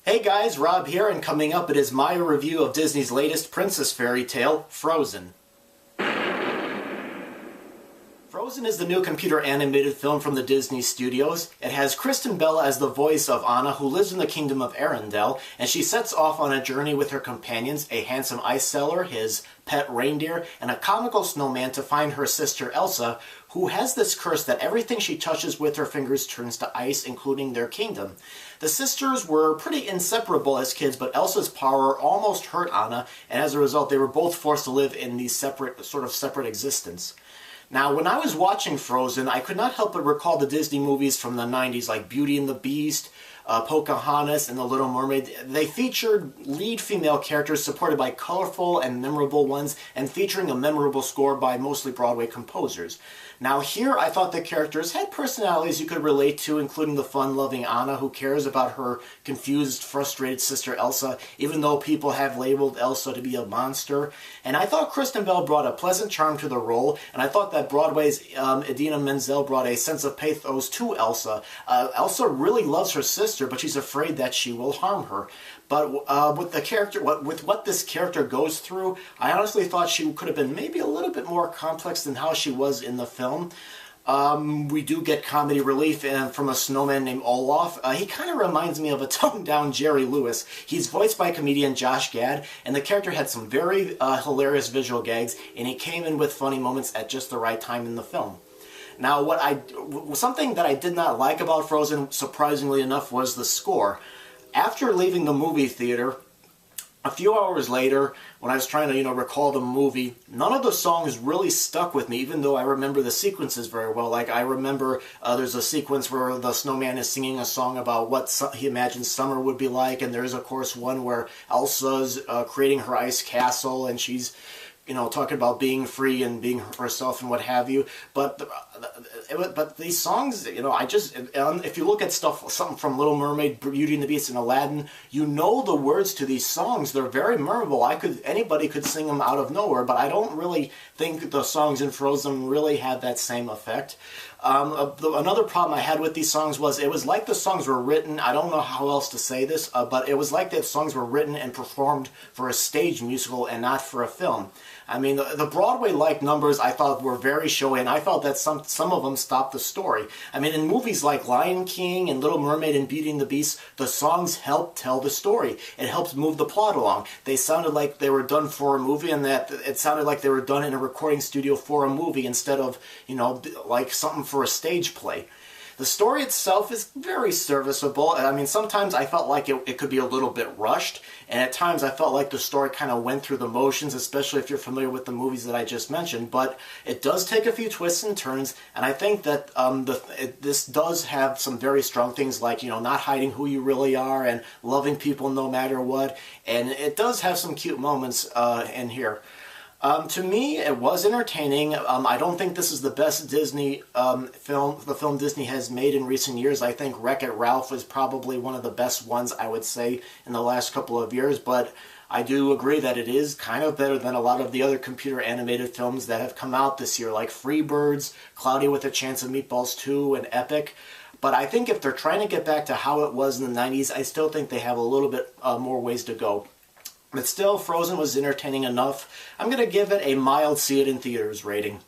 Hey guys, Rob here, and coming up it is my review of Disney's latest princess fairy tale, Frozen. Frozen is the new computer animated film from the Disney Studios. It has Kristin Bell as the voice of Anna, who lives in the kingdom of Arrendelle, and she sets off on a journey with her companions, a handsome ice seller, his pet reindeer, and a comical snowman to find her sister Elsa, who has this curse that everything she touches with her fingers turns to ice, including their kingdom. The sisters were pretty inseparable as kids, but Elsa's power almost hurt Anna, and as a result they were both forced to live in these separate existence. Now, when I was watching Frozen, I could not help but recall the Disney movies from the 90s, like Beauty and the Beast, Pocahontas, and The Little Mermaid. They featured lead female characters supported by colorful and memorable ones, and featuring a memorable score by mostly Broadway composers. Now here, I thought the characters had personalities you could relate to, including the fun-loving Anna, who cares about her confused, frustrated sister Elsa, even though people have labeled Elsa to be a monster. And I thought Kristin Bell brought a pleasant charm to the role, and I thought that Broadway's Idina Menzel brought a sense of pathos to Elsa. Elsa really loves her sister, but she's afraid that she will harm her. But with what this character goes through, I honestly thought she could have been maybe a little bit more complex than how she was in the film. We do get comedy relief from a snowman named Olaf. He kind of reminds me of a toned-down Jerry Lewis. He's voiced by comedian Josh Gad, and the character had some very hilarious visual gags, and he came in with funny moments at just the right time in the film. Now, something that I did not like about Frozen, surprisingly enough, was the score. After leaving the movie theater, a few hours later, when I was trying to, recall the movie, none of the songs really stuck with me, even though I remember the sequences very well. Like, I remember there's a sequence where the snowman is singing a song about what he imagines summer would be like, and there's, of course, one where Elsa's creating her ice castle, and she's talking about being free and being herself and what have you. But these songs, if you look at something from Little Mermaid, Beauty and the Beast, and Aladdin, the words to these songs. They're very memorable. Anybody could sing them out of nowhere, but I don't really think the songs in Frozen really had that same effect. Another problem I had with these songs was it was like the songs were written, I don't know how else to say this, but it was like the songs were written and performed for a stage musical and not for a film. I mean, the Broadway-like numbers I thought were very showy, and I felt that some of them stopped the story. I mean, in movies like Lion King and Little Mermaid and Beauty and the Beast, the songs helped tell the story. It helped move the plot along. They sounded like they were done for a movie, and that it sounded like they were done in a recording studio for a movie instead of, like something for a stage play. The story itself is very serviceable. I mean, sometimes I felt like it could be a little bit rushed, and at times I felt like the story kind of went through the motions, especially if you're familiar with the movies that I just mentioned. But it does take a few twists and turns, and I think that this does have some very strong things like, not hiding who you really are and loving people no matter what, and it does have some cute moments in here. To me, it was entertaining. I don't think this is the best Disney film Disney has made in recent years. I think Wreck-It Ralph is probably one of the best ones, I would say, in the last couple of years, but I do agree that it is kind of better than a lot of the other computer animated films that have come out this year, like Freebirds, Cloudy with a Chance of Meatballs 2, and Epic. But I think if they're trying to get back to how it was in the 90s, I still think they have a little bit more ways to go. But still, Frozen was entertaining enough. I'm going to give it a mild see-it-in-theaters rating.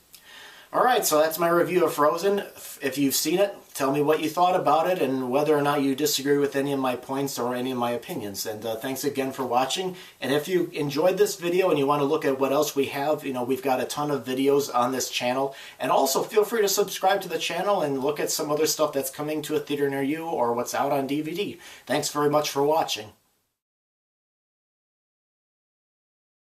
Alright, so that's my review of Frozen. If you've seen it, tell me what you thought about it and whether or not you disagree with any of my points or any of my opinions. And thanks again for watching. And if you enjoyed this video and you want to look at what else we have, we've got a ton of videos on this channel. And also, feel free to subscribe to the channel and look at some other stuff that's coming to a theater near you or what's out on DVD. Thanks very much for watching.